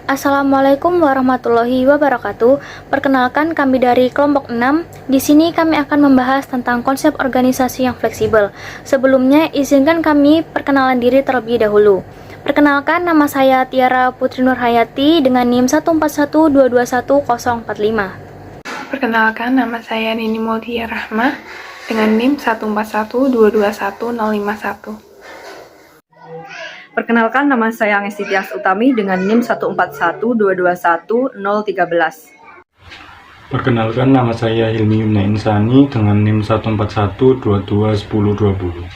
Assalamualaikum warahmatullahi wabarakatuh. Perkenalkan, kami dari kelompok 6. Di sini kami akan membahas tentang konsep organisasi yang fleksibel. Sebelumnya, izinkan kami perkenalan diri terlebih dahulu. Perkenalkan, nama saya Tiara Putri Nurhayati dengan NIM 1412210045. Perkenalkan, nama saya Nini Multia Rahmah dengan NIM 1412210051. Perkenalkan, nama saya Angesti Tias Utami dengan NIM 1412210013. Perkenalkan, nama saya Hilmi Yumna Insani dengan NIM 141221020.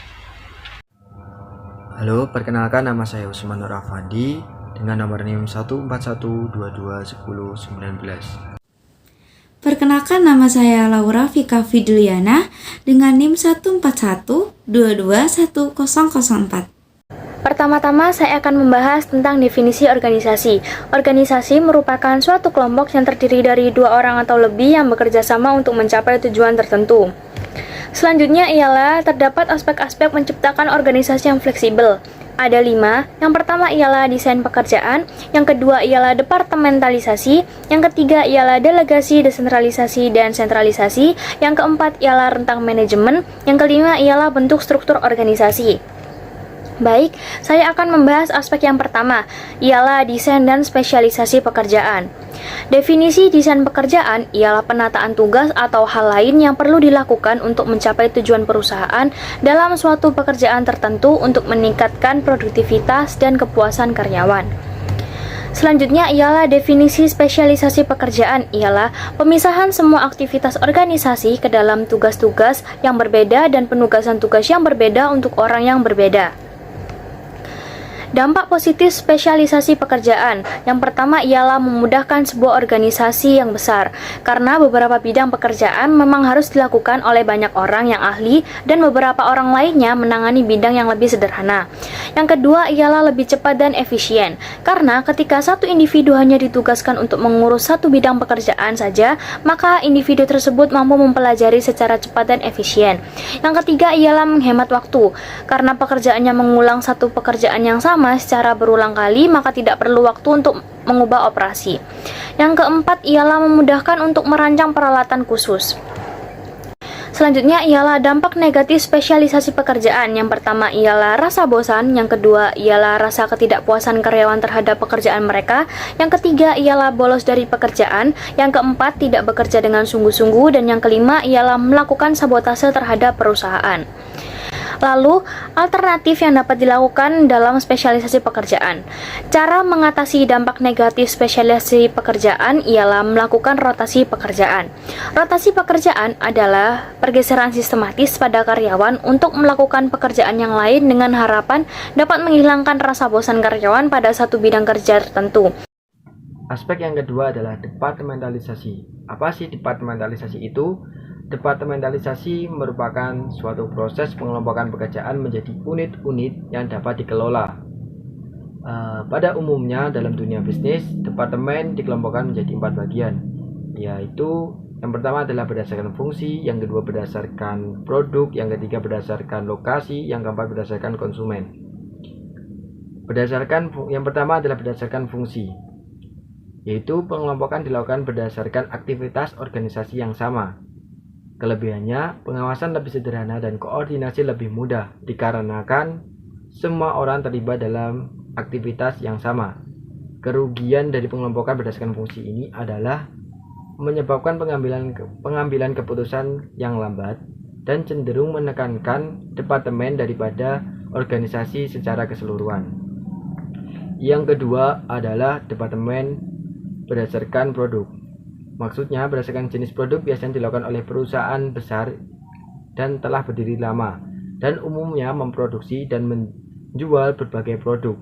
Halo, perkenalkan, nama saya Usman Nur Afandi dengan nomor NIM 141221019. Perkenalkan, nama saya Laura Vika Fidliana dengan NIM 141221004. Pertama-tama, saya akan membahas tentang definisi organisasi. Organisasi merupakan suatu kelompok yang terdiri dari 2 orang atau lebih yang bekerja sama untuk mencapai tujuan tertentu. Selanjutnya ialah terdapat aspek-aspek menciptakan organisasi yang fleksibel. Ada 5. Yang pertama ialah desain pekerjaan, yang kedua ialah departementalisasi, yang ketiga ialah delegasi, desentralisasi, dan sentralisasi, yang keempat ialah rentang manajemen, yang kelima ialah bentuk struktur organisasi. Baik, saya akan membahas aspek yang pertama, ialah desain dan spesialisasi pekerjaan. Definisi desain pekerjaan ialah penataan tugas atau hal lain yang perlu dilakukan untuk mencapai tujuan perusahaan dalam suatu pekerjaan tertentu untuk meningkatkan produktivitas dan kepuasan karyawan. Selanjutnya ialah definisi spesialisasi pekerjaan, ialah pemisahan semua aktivitas organisasi ke dalam tugas-tugas yang berbeda dan penugasan tugas yang berbeda untuk orang yang berbeda. Dampak positif spesialisasi pekerjaan. Yang pertama ialah memudahkan sebuah organisasi yang besar, karena beberapa bidang pekerjaan memang harus dilakukan oleh banyak orang yang ahli dan beberapa orang lainnya menangani bidang yang lebih sederhana. Yang kedua ialah lebih cepat dan efisien, karena ketika satu individu hanya ditugaskan untuk mengurus satu bidang pekerjaan saja, maka individu tersebut mampu mempelajari secara cepat dan efisien. Yang ketiga ialah menghemat waktu, karena pekerjaannya mengulang satu pekerjaan yang sama secara berulang kali, maka tidak perlu waktu untuk mengubah operasi. Yang keempat ialah memudahkan untuk merancang peralatan khusus. Selanjutnya ialah dampak negatif spesialisasi pekerjaan. Yang pertama ialah rasa bosan, yang kedua ialah rasa ketidakpuasan karyawan terhadap pekerjaan mereka, yang ketiga ialah bolos dari pekerjaan, yang keempat tidak bekerja dengan sungguh-sungguh, dan yang kelima ialah melakukan sabotase terhadap perusahaan. Lalu, alternatif yang dapat dilakukan dalam spesialisasi pekerjaan. Cara mengatasi dampak negatif spesialisasi pekerjaan ialah melakukan rotasi pekerjaan. Rotasi pekerjaan adalah pergeseran sistematis pada karyawan untuk melakukan pekerjaan yang lain dengan harapan dapat menghilangkan rasa bosan karyawan pada satu bidang kerja tertentu. Aspek yang kedua adalah departementalisasi. Apa sih departementalisasi itu? Departementalisasi merupakan suatu proses pengelompokan pekerjaan menjadi unit-unit yang dapat dikelola. Pada umumnya dalam dunia bisnis, departemen dikelompokkan menjadi 4 bagian, yaitu yang pertama adalah berdasarkan fungsi, yang kedua berdasarkan produk, yang ketiga berdasarkan lokasi, yang keempat berdasarkan konsumen. Yang pertama adalah berdasarkan fungsi, yaitu pengelompokan dilakukan berdasarkan aktivitas organisasi yang sama. Kelebihannya, pengawasan lebih sederhana dan koordinasi lebih mudah dikarenakan semua orang terlibat dalam aktivitas yang sama. Kerugian dari pengelompokan berdasarkan fungsi ini adalah menyebabkan pengambilan keputusan yang lambat dan cenderung menekankan departemen daripada organisasi secara keseluruhan. Yang kedua adalah departemen berdasarkan produk. Maksudnya, berdasarkan jenis produk biasanya dilakukan oleh perusahaan besar dan telah berdiri lama, dan umumnya memproduksi dan menjual berbagai produk.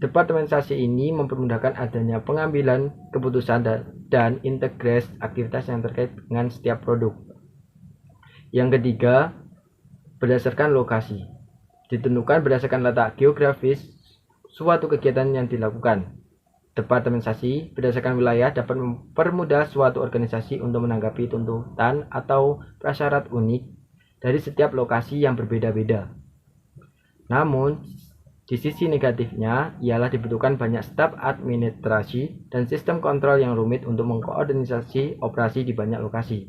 Departementasi ini mempermudahkan adanya pengambilan keputusan dan integrasi aktivitas yang terkait dengan setiap produk. Yang ketiga, berdasarkan lokasi. Ditentukan berdasarkan letak geografis suatu kegiatan yang dilakukan. Departementasi berdasarkan wilayah dapat mempermudah suatu organisasi untuk menanggapi tuntutan atau prasyarat unik dari setiap lokasi yang berbeda-beda. Namun, Di sisi negatifnya, ialah dibutuhkan banyak staf administrasi dan sistem kontrol yang rumit untuk mengkoordinasi operasi di banyak lokasi.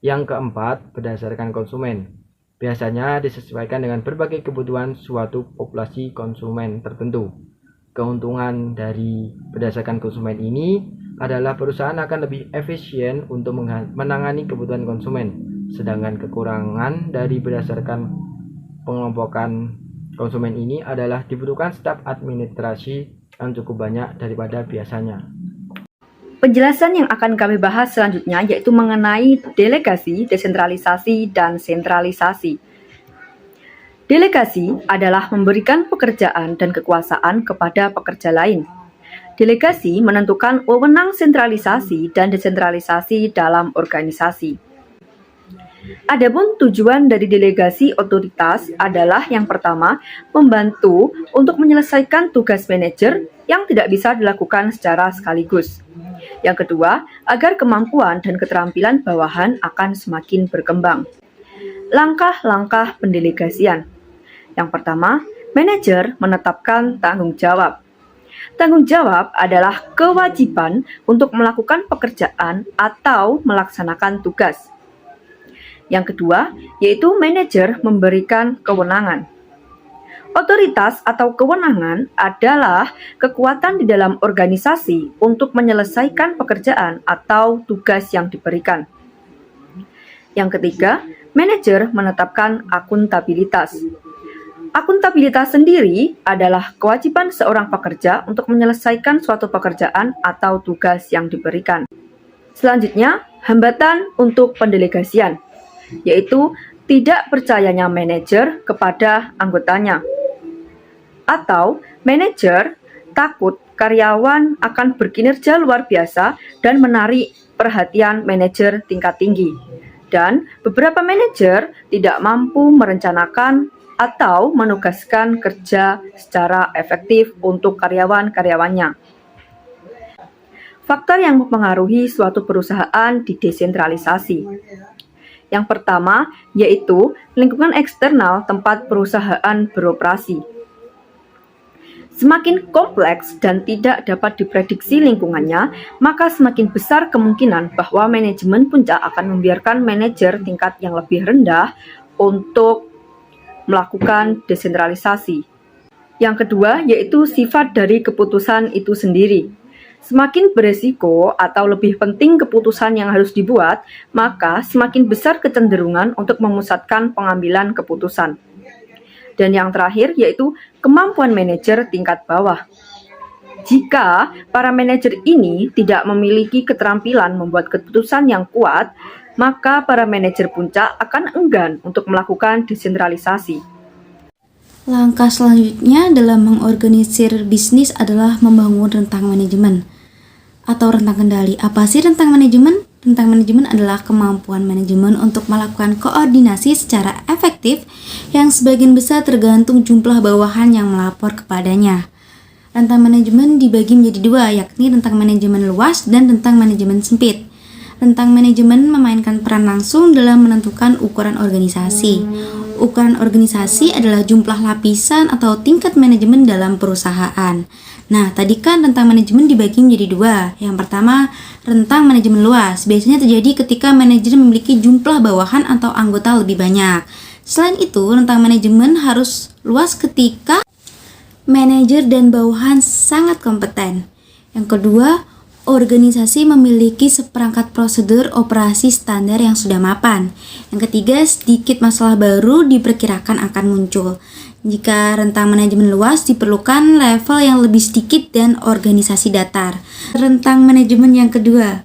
Yang keempat, berdasarkan konsumen. Biasanya disesuaikan dengan berbagai kebutuhan suatu populasi konsumen tertentu. Keuntungan dari berdasarkan konsumen ini adalah perusahaan akan lebih efisien untuk menangani kebutuhan konsumen, sedangkan kekurangan dari berdasarkan pengelompokan konsumen ini adalah dibutuhkan staf administrasi yang cukup banyak daripada biasanya. Penjelasan yang akan kami bahas selanjutnya yaitu mengenai delegasi, desentralisasi, dan sentralisasi. Delegasi adalah memberikan pekerjaan dan kekuasaan kepada pekerja lain. Delegasi menentukan wewenang sentralisasi dan desentralisasi dalam organisasi. Adapun tujuan dari delegasi otoritas adalah yang pertama, membantu untuk menyelesaikan tugas manajer yang tidak bisa dilakukan secara sekaligus. Yang kedua, agar kemampuan dan keterampilan bawahan akan semakin berkembang. Langkah-langkah pendelegasian. Yang pertama, manajer menetapkan tanggung jawab. Tanggung jawab adalah kewajiban untuk melakukan pekerjaan atau melaksanakan tugas. Yang kedua, yaitu manajer memberikan kewenangan. Otoritas atau kewenangan adalah kekuatan di dalam organisasi untuk menyelesaikan pekerjaan atau tugas yang diberikan. Yang ketiga, manajer menetapkan akuntabilitas. Akuntabilitas sendiri adalah kewajiban seorang pekerja untuk menyelesaikan suatu pekerjaan atau tugas yang diberikan. Selanjutnya, hambatan untuk pendelegasian, yaitu tidak percayanya manajer kepada anggotanya, atau manajer takut karyawan akan berkinerja luar biasa dan menarik perhatian manajer tingkat tinggi, dan beberapa manajer tidak mampu merencanakan atau menugaskan kerja secara efektif untuk karyawan-karyawannya. Faktor yang mempengaruhi suatu perusahaan didesentralisasi. Yang pertama, yaitu lingkungan eksternal tempat perusahaan beroperasi. Semakin kompleks dan tidak dapat diprediksi lingkungannya, maka semakin besar kemungkinan bahwa manajemen puncak akan membiarkan manajer tingkat yang lebih rendah untuk melakukan desentralisasi. Yang kedua, yaitu sifat dari keputusan itu sendiri. Semakin beresiko atau lebih penting keputusan yang harus dibuat, maka semakin besar kecenderungan untuk memusatkan pengambilan keputusan. Dan yang terakhir yaitu kemampuan manajer tingkat bawah. Jika para manajer ini tidak memiliki keterampilan membuat keputusan yang kuat, maka para manajer puncak akan enggan untuk melakukan desentralisasi. Langkah selanjutnya dalam mengorganisir bisnis adalah membangun rentang manajemen atau rentang kendali. Apa sih rentang manajemen? Rentang manajemen adalah kemampuan manajemen untuk melakukan koordinasi secara efektif yang sebagian besar tergantung jumlah bawahan yang melapor kepadanya. Rentang manajemen dibagi menjadi dua, yakni rentang manajemen luas dan rentang manajemen sempit. Rentang manajemen memainkan peran langsung dalam menentukan ukuran organisasi. Ukuran organisasi adalah jumlah lapisan atau tingkat manajemen dalam perusahaan. Nah, tadi kan rentang manajemen dibagi menjadi dua. Yang pertama, rentang manajemen luas. Biasanya terjadi ketika manajer memiliki jumlah bawahan atau anggota lebih banyak. Selain itu, rentang manajemen harus luas ketika manajer dan bawahan sangat kompeten. Yang kedua, organisasi memiliki seperangkat prosedur operasi standar yang sudah mapan. Yang ketiga, sedikit masalah baru diperkirakan akan muncul. Jika rentang manajemen luas, diperlukan level yang lebih sedikit dan organisasi datar. Rentang manajemen yang kedua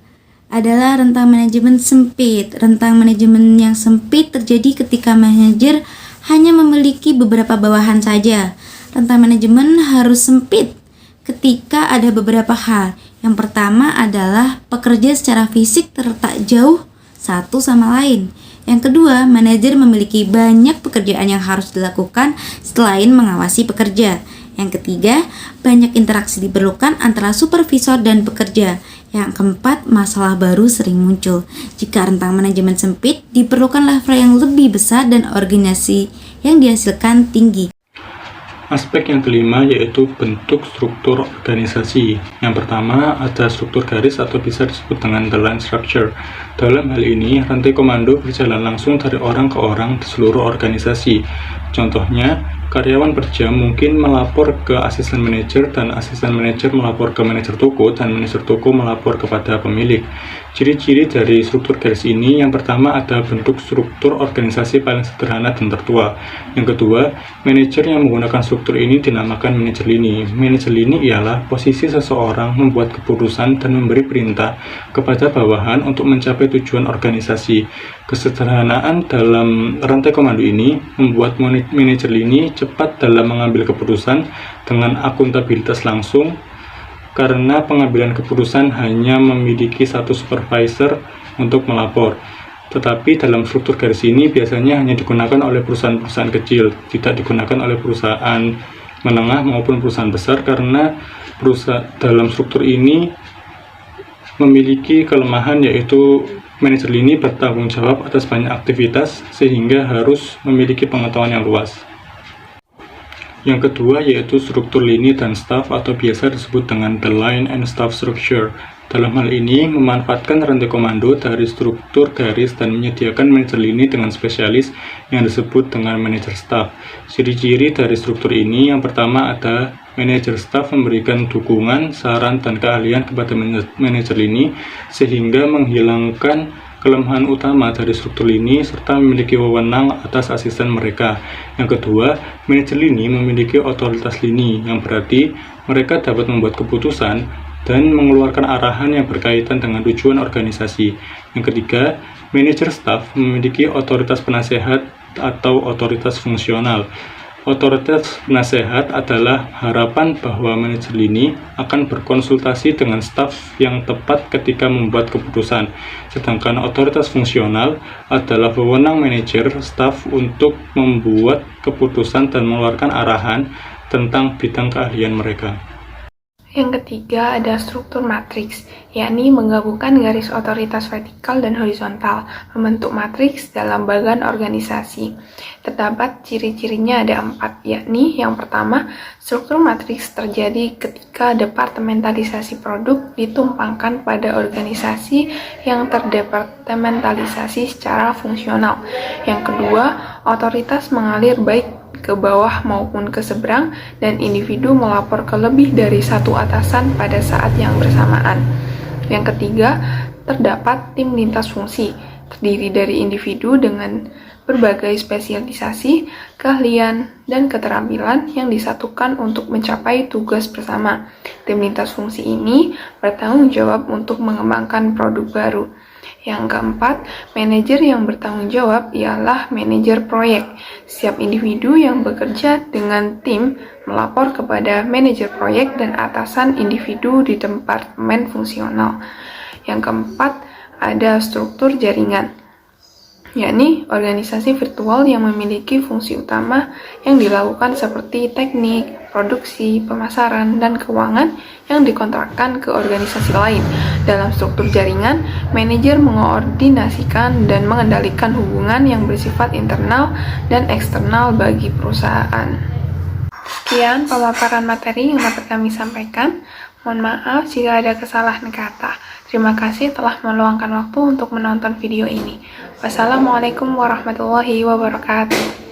adalah rentang manajemen sempit. Rentang manajemen yang sempit terjadi ketika manajer hanya memiliki beberapa bawahan saja. Rentang manajemen harus sempit ketika ada beberapa hal. Yang pertama adalah pekerja secara fisik terletak jauh satu sama lain. Yang kedua, manajer memiliki banyak pekerjaan yang harus dilakukan selain mengawasi pekerja. Yang ketiga, banyak interaksi diperlukan antara supervisor dan pekerja. Yang keempat, masalah baru sering muncul. Jika rentang manajemen sempit, diperlukan level yang lebih besar dan organisasi yang dihasilkan tinggi. Aspek yang kelima yaitu bentuk struktur organisasi. Yang pertama ada struktur garis atau bisa disebut dengan the line structure. Dalam hal ini, rantai komando berjalan langsung dari orang ke orang di seluruh organisasi. Contohnya, karyawan per jam mungkin melapor ke asisten manajer dan asisten manajer melapor ke manajer toko dan manajer toko melapor kepada pemilik. Ciri-ciri dari struktur garis ini, yang pertama ada bentuk struktur organisasi paling sederhana dan tertua. Yang kedua, manajer yang menggunakan struktur ini dinamakan manajer lini. Manajer lini ialah posisi seseorang membuat keputusan dan memberi perintah kepada bawahan untuk mencapai tujuan organisasi. Kesederhanaan dalam rantai komando ini membuat manajer lini cepat dalam mengambil keputusan dengan akuntabilitas langsung, karena pengambilan keputusan hanya memiliki satu supervisor untuk melapor. Tetapi dalam struktur garis ini biasanya hanya digunakan oleh perusahaan-perusahaan kecil, tidak digunakan oleh perusahaan menengah maupun perusahaan besar, karena dalam struktur ini memiliki kelemahan, yaitu manajer lini bertanggung jawab atas banyak aktivitas sehingga harus memiliki pengetahuan yang luas. Yang kedua yaitu struktur lini dan staff atau biasa disebut dengan the line and staff structure. Dalam hal ini memanfaatkan rantai komando dari struktur garis dan menyediakan manajer lini dengan spesialis yang disebut dengan manajer staff. Ciri-ciri dari struktur ini, yang pertama ada manajer staff memberikan dukungan, saran, dan keahlian kepada manajer lini sehingga menghilangkan kelemahan utama dari struktur lini serta memiliki wewenang atas asisten mereka. Yang kedua, manajer lini memiliki otoritas lini, yang berarti mereka dapat membuat keputusan dan mengeluarkan arahan yang berkaitan dengan tujuan organisasi. Yang ketiga, manajer staff memiliki otoritas penasehat atau otoritas fungsional. Otoritas penasehat adalah harapan bahwa manajer lini akan berkonsultasi dengan staf yang tepat ketika membuat keputusan. Sedangkan otoritas fungsional adalah wewenang manajer staf untuk membuat keputusan dan mengeluarkan arahan tentang bidang keahlian mereka. Yang ketiga ada struktur matriks, yakni menggabungkan garis otoritas vertikal dan horizontal, membentuk matriks dalam bagan organisasi. Terdapat ciri-cirinya ada 4, yakni yang pertama, struktur matriks terjadi ketika departementalisasi produk ditumpangkan pada organisasi yang terdepartementalisasi secara fungsional. Yang kedua, otoritas mengalir baik ke bawah maupun ke seberang, dan individu melapor ke lebih dari satu atasan pada saat yang bersamaan. Yang ketiga, terdapat tim lintas fungsi, terdiri dari individu dengan berbagai spesialisasi, keahlian, dan keterampilan yang disatukan untuk mencapai tugas bersama. Tim lintas fungsi ini bertanggung jawab untuk mengembangkan produk baru. Yang keempat, manajer yang bertanggung jawab ialah manajer proyek. Setiap individu yang bekerja dengan tim melapor kepada manajer proyek dan atasan individu di departemen fungsional. Yang keempat, ada struktur jaringan, yakni organisasi virtual yang memiliki fungsi utama yang dilakukan seperti teknik, produksi, pemasaran, dan keuangan yang dikontrakkan ke organisasi lain. Dalam struktur jaringan, manajer mengoordinasikan dan mengendalikan hubungan yang bersifat internal dan eksternal bagi perusahaan. Sekian pemaparan materi yang dapat kami sampaikan. Mohon maaf jika ada kesalahan kata. Terima kasih telah meluangkan waktu untuk menonton video ini. Wassalamualaikum warahmatullahi wabarakatuh.